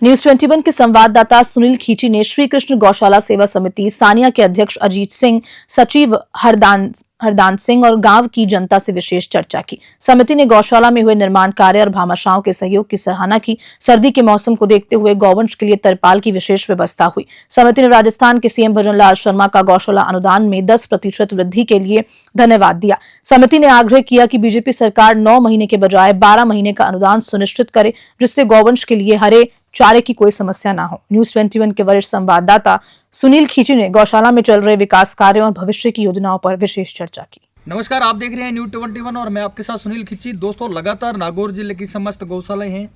News 21 के संवाददाता सुनील खींची ने श्री कृष्ण गौशाला सेवा समिति सानिया के अध्यक्ष अजीत सिंह, सचिव हरदान सिंह और गांव की जनता से विशेष चर्चा की। समिति ने गौशाला में हुए निर्माण कार्य और भामाशाहों के सहयोग की सराहना की। सर्दी के मौसम को देखते हुए गौवंश के लिए तरपाल की विशेष व्यवस्था हुई। समिति ने राजस्थान के सीएम भजनलाल शर्मा का गौशाला अनुदान में 10% वृद्धि के लिए धन्यवाद दिया। समिति ने आग्रह किया कि बीजेपी सरकार 9 महीने के बजाय 12 महीने का अनुदान सुनिश्चित करे, जिससे गौवंश के लिए हरे चारे की कोई समस्या न हो। न्यूज 21 के वरिष्ठ संवाददाता सुनील खींची ने गौशाला में चल रहे विकास कार्यों और भविष्य की योजनाओं पर विशेष चर्चा की। नमस्कार, आप देख रहे हैं न्यूज 21 और मैं आपके साथ सुनील खींची। दोस्तों, लगातार नागौर जिले की समस्त गौशालाएं हैं,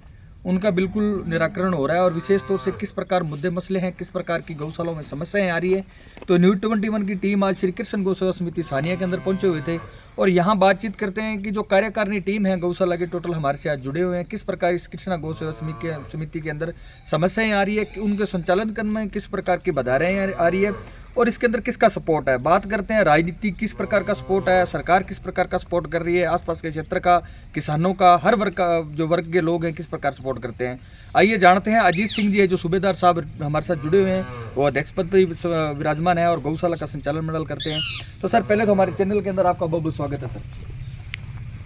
उनका बिल्कुल निराकरण हो रहा है और विशेष तौर से किस प्रकार मुद्दे मसले हैं, किस प्रकार की गौशालाओं में समस्याएं आ रही है। तो न्यूज 21 की टीम आज श्री कृष्ण गौशाला समिति सानिया के अंदर पहुंचे हुए थे और यहाँ बातचीत करते हैं कि जो कार्यकारिणी टीम है गौशाला के टोटल हमारे से आज जुड़े हुए हैं, किस प्रकार इस कृष्णा गौशाला समिति के अंदर समस्याएं आ रही है, उनके संचालन करने में किस प्रकार की बाधाएं आ रही है और इसके अंदर किसका सपोर्ट है। बात करते हैं राजनीति किस प्रकार का सपोर्ट है, सरकार किस प्रकार का सपोर्ट कर रही है, आसपास के क्षेत्र का, किसानों का, हर वर्ग का जो वर्ग के लोग हैं किस प्रकार सपोर्ट करते हैं। आइए जानते हैं। अजीत सिंह जी है जो सूबेदार साहब हमारे साथ जुड़े हुए हैं, वो अध्यक्ष पद पर विराजमान है और गौशाला का संचालन मंडल करते हैं। तो सर, पहले तो हमारे चैनल के अंदर आपका बहुत बहुत स्वागत है सर।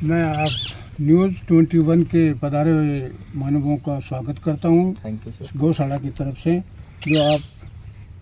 मैं आप न्यूज़ 21 के पधारे हुए मानवों का स्वागत करता हूं। Thank you sir. गौशाला की तरफ से जो आप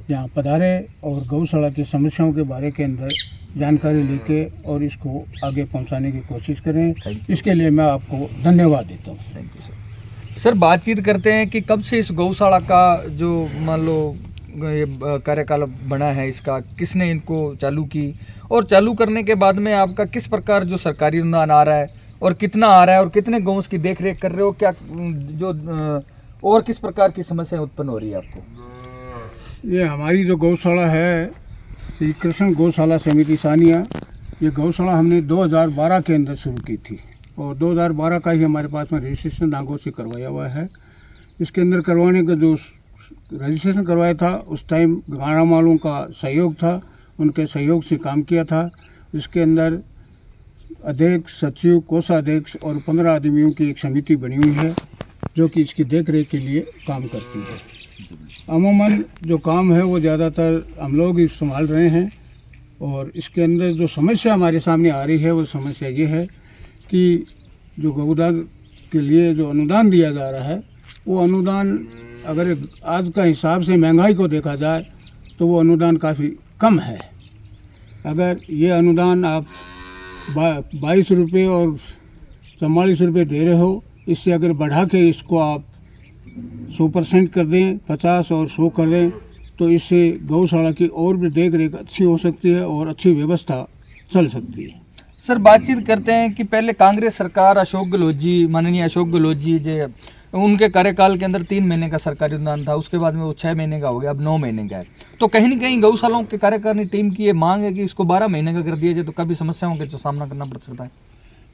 यहाँ पधारे और गौशाला की समस्याओं के बारे के अंदर जानकारी लेके और इसको आगे पहुंचाने की कोशिश करें, इसके लिए मैं आपको धन्यवाद देता हूँ। Thank you sir. सर, बातचीत करते हैं कि कब से इस गौशाला का जो मान लो ये कार्यकाल बना है, इसका किसने इनको चालू की और चालू करने के बाद में आपका किस प्रकार जो सरकारी अनुदान आ रहा है और कितना आ रहा है और कितने गौवंश की देख रेख कर रहे हो, क्या जो और किस प्रकार की समस्याएं उत्पन्न हो रही है आपको। ये हमारी जो गौशाला है श्री कृष्ण गौशाला समिति सानिया, ये गौशाला हमने 2012 के अंदर शुरू की थी और 2012 का ही हमारे पास में रजिस्ट्रेशन नागौर से करवाया हुआ है। इसके अंदर करवाने का जो रजिस्ट्रेशन करवाया था उस टाइम गाँव वालों का सहयोग था, उनके सहयोग से काम किया था। इसके अंदर अध्यक्ष, सचिव, कोषाध्यक्ष और 15 आदमियों की एक समिति बनी हुई है जो कि इसकी देख रेख के लिए काम करती है। अमूमन जो काम है वो ज़्यादातर हम लोग ही संभाल रहे हैं और इसके अंदर जो समस्या हमारे सामने आ रही है वो समस्या ये है कि जो गौदान के लिए जो अनुदान दिया जा रहा है वो अनुदान अगर आज का हिसाब से महंगाई को देखा जाए तो वो अनुदान काफ़ी कम है। अगर ये अनुदान आप 22 रुपये और 44 रुपये दे रहे हो, इससे अगर बढ़ा के इसको आप 100% कर दें, 50 और 100 कर दें, तो इससे गौशाला की और भी देख रेख अच्छी हो सकती है और अच्छी व्यवस्था चल सकती है। सर, बातचीत करते हैं कि पहले कांग्रेस सरकार अशोक गहलोत जी, माननीय अशोक गहलोत जी जो उनके कार्यकाल के अंदर 3 महीने का सरकारी अनुदान था, उसके बाद में वो 6 महीने का हो गया, अब 9 महीने का है। तो कहीं ना कहीं गौशालाओं के कार्यकारिणी टीम की ये मांग है कि इसको 12 महीने का कर दिया जाए तो कभी समस्याओं का सामना करना पड़ सकता है।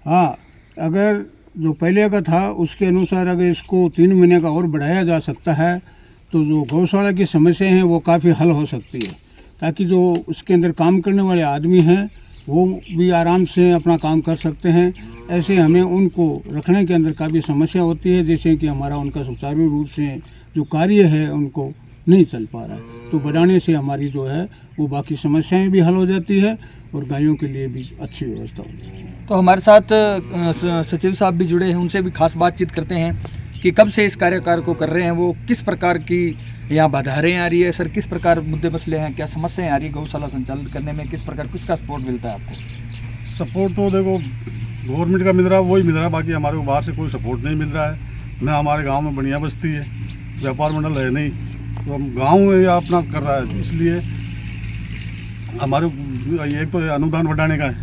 हाँ, अगर जो पहले का था उसके अनुसार अगर इसको 3 महीने का और बढ़ाया जा सकता है तो जो गौशाला की समस्याएं हैं वो काफ़ी हल हो सकती है, ताकि जो उसके अंदर काम करने वाले आदमी हैं वो भी आराम से अपना काम कर सकते हैं। ऐसे हमें उनको रखने के अंदर काफ़ी समस्या होती है, जैसे कि हमारा उनका सुचारू रूप से जो कार्य है उनको नहीं चल पा रहा है। तो बढ़ाने से हमारी जो है वो बाकी समस्याएं भी हल हो जाती है और गायों के लिए भी अच्छी व्यवस्था हो जाती है। तो हमारे साथ सचिव साहब भी जुड़े हैं, उनसे भी खास बातचीत करते हैं कि कब से इस कार्यकाल को कर रहे हैं, वो किस प्रकार की यहाँ बाधाएं आ रही है। सर, किस प्रकार मुद्दे मसले हैं, क्या समस्याएं आ रही है गौशाला संचालन करने में, किस प्रकार किसका सपोर्ट मिलता है आपको। सपोर्ट तो देखो गवर्नमेंट का मिल रहा है, वही मिल रहा है, बाकी हमारे को बाहर से कोई सपोर्ट नहीं मिल रहा है। न हमारे गांव में बढ़िया बस्ती है, व्यापार मंडल है नहीं, तो हम गांव में अपना कर रहा है। इसलिए हमारे एक तो अनुदान बढ़ाने का है,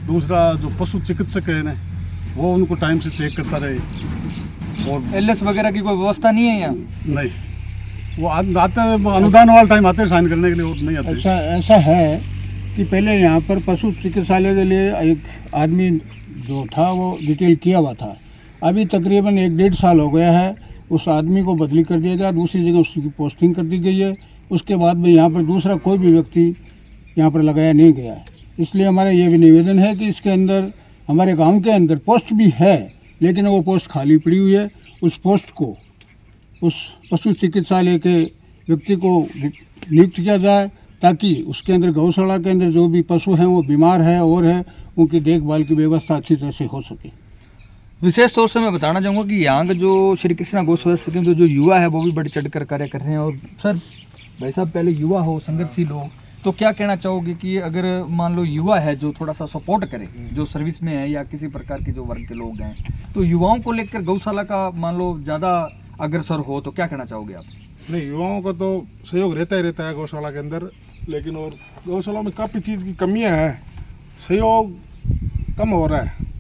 दूसरा जो पशु चिकित्सक है ना वो उनको टाइम से चेक करता रहे और एलएस वगैरह की कोई व्यवस्था नहीं है यहाँ। नहीं, वो आते अनुदान वाला टाइम आते हैं साइन करने के लिए, वो नहीं आते। ऐसा है कि पहले यहाँ पर पशु चिकित्सालय के लिए एक आदमी जो था वो डिटेल किया हुआ था। अभी तकरीबन 1-1.5 साल हो गया है, उस आदमी को बदली कर दिया गया, दूसरी जगह उसकी पोस्टिंग कर दी गई है। उसके बाद में यहाँ पर दूसरा कोई भी व्यक्ति यहाँ पर लगाया नहीं गया है। इसलिए हमारा ये भी निवेदन है कि इसके अंदर हमारे गांव के अंदर पोस्ट भी है लेकिन वो पोस्ट खाली पड़ी हुई है, उस पोस्ट को उस पशु चिकित्सालय के व्यक्ति को नियुक्त किया जाए, ताकि उसके अंदर गौशाला के अंदर जो भी पशु हैं वो बीमार है और है, उनकी देखभाल की व्यवस्था अच्छी तरह से हो सके। विशेष तौर से मैं बताना चाहूँगा कि यहाँ का जो श्री कृष्णा गौशाला समिति में जो युवा है वो भी बढ़ चढ़कर कार्य कर रहे हैं। और सर भाई साहब, पहले युवा हो, संघर्षशील हो, तो क्या कहना चाहोगे कि अगर मान लो युवा है जो थोड़ा सा सपोर्ट करे, जो सर्विस में है या किसी प्रकार के जो वर्ग के लोग हैं, तो युवाओं को लेकर गौशाला का मान लो ज़्यादा अग्रसर हो, तो क्या कहना चाहोगे आप? नहीं, युवाओं का तो सहयोग रहता ही रहता है गौशाला के अंदर, लेकिन और गौशाला में काफ़ी चीज़ की कमियां हैं। सहयोग कम हो रहा है,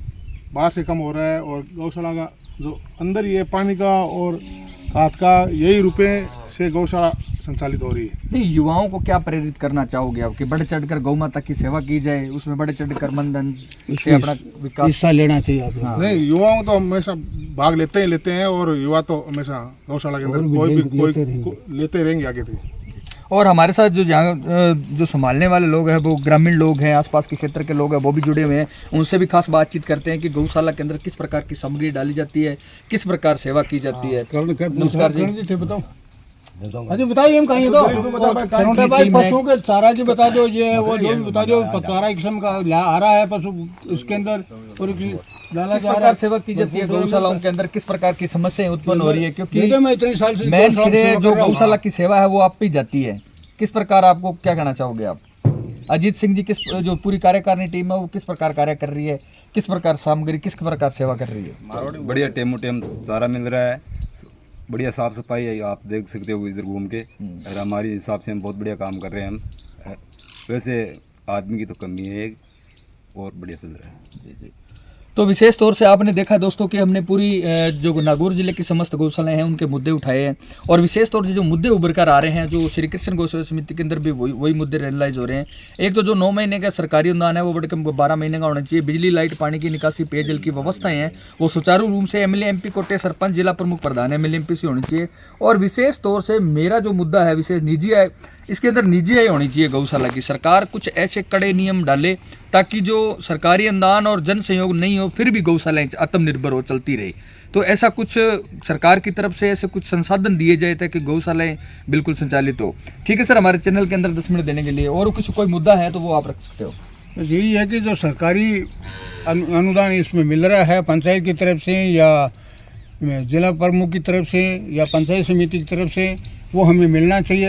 बाहर से कम हो रहा है, और गौशाला का जो अंदर ही है पानी का और खाद का, यही रुपए से गौशाला संचालित हो रही है। नहीं, युवाओं को क्या प्रेरित करना चाहोगे आप कि बढ़ चढ़कर गौ माता की सेवा की जाए, उसमें बढ़ चढ़कर मन धन से अपना विकास हिस्सा लेना चाहिए आप। हाँ। नहीं, युवाओं तो हमेशा भाग लेते हैं, और युवा तो हमेशा गौशाला के अंदर कोई लेते रहेंगे आगे तक। और हमारे साथ जो यहाँ जो संभालने वाले लोग हैं वो ग्रामीण लोग हैं, आसपास के क्षेत्र के लोग हैं, वो भी जुड़े हुए हैं। उनसे भी खास बातचीत करते हैं कि गौशाला के अंदर किस प्रकार की सामग्री डाली जाती है, किस प्रकार सेवा की जाती है। नमस्कार जी। बताओ, अजी बताइए, हम कहीं तो भाई पशुओं के चारा की बता दो, ये वो जो भी बता दो, चारा किस्म का आ रहा है पशु इसके अंदर, और डाला किस जा रहा प्रकार है। सेवा की जाती है गौशालाओं के अंदर, किस प्रकार की समस्याएं उत्पन्न हो रही है, क्योंकि मैं इतने साल से मेन गौशाला श्रेय सेवा जो कर रहा हूँ। गौशाला की सेवा है वो आप पे जाती है। किस प्रकार, आपको क्या कहना चाहोगे आप? अजीत सिंह जी, किस जो पूरी कार्यकारिणी टीम है वो किस प्रकार कार्य कर रही है, किस प्रकार सामग्री, किस प्रकार सेवा कर रही है? बढ़िया टेमो टेम चारा मिल रहा है, बढ़िया साफ सफाई है, आप देख सकते हो इधर घूम के। और हमारे हिसाब से हम बहुत बढ़िया काम कर रहे हैं। हम वैसे आदमी की तो कमी है एक, और बढ़िया चल रहा है। तो विशेष तौर से आपने देखा दोस्तों कि हमने पूरी जो नागौर जिले की समस्त गौशालाएं हैं उनके मुद्दे उठाए हैं, और विशेष तौर से जो मुद्दे उभर कर आ रहे हैं, जो श्री कृष्ण गौशाला समिति के अंदर भी वही मुद्दे रियलाइज हो रहे हैं। एक तो जो 9 महीने का सरकारी अनुदान है वो बढ़कर 12 महीने का होना चाहिए। बिजली, लाइट, पानी की निकासी, पेयजल की व्यवस्थाएं हैं वो सुचारू रूप से एमएलए, एमपी, कोटे, सरपंच, जिला प्रमुख, प्रधान एमएलए, एमपी से होनी चाहिए। और विशेष तौर से मेरा जो मुद्दा है विशेष निजी है, इसके अंदर निजी आय होनी चाहिए गौशाला की। सरकार कुछ ऐसे कड़े नियम डाले ताकि जो सरकारी अनुदान और जन सहयोग नहीं हो फिर भी गौशालाएं आत्मनिर्भर हो, चलती रही। तो ऐसा कुछ सरकार की तरफ से ऐसे कुछ संसाधन दिए जाए ताकि गौशालाएं बिल्कुल संचालित हो। ठीक है सर, हमारे चैनल के अंदर 10 मिनट देने के लिए, और कुछ कोई मुद्दा है तो वो आप रख सकते हो। यही है कि जो सरकारी अनुदान इसमें मिल रहा है पंचायत की तरफ से या जिला प्रमुख की तरफ से या पंचायत समिति की तरफ से, वो हमें मिलना चाहिए।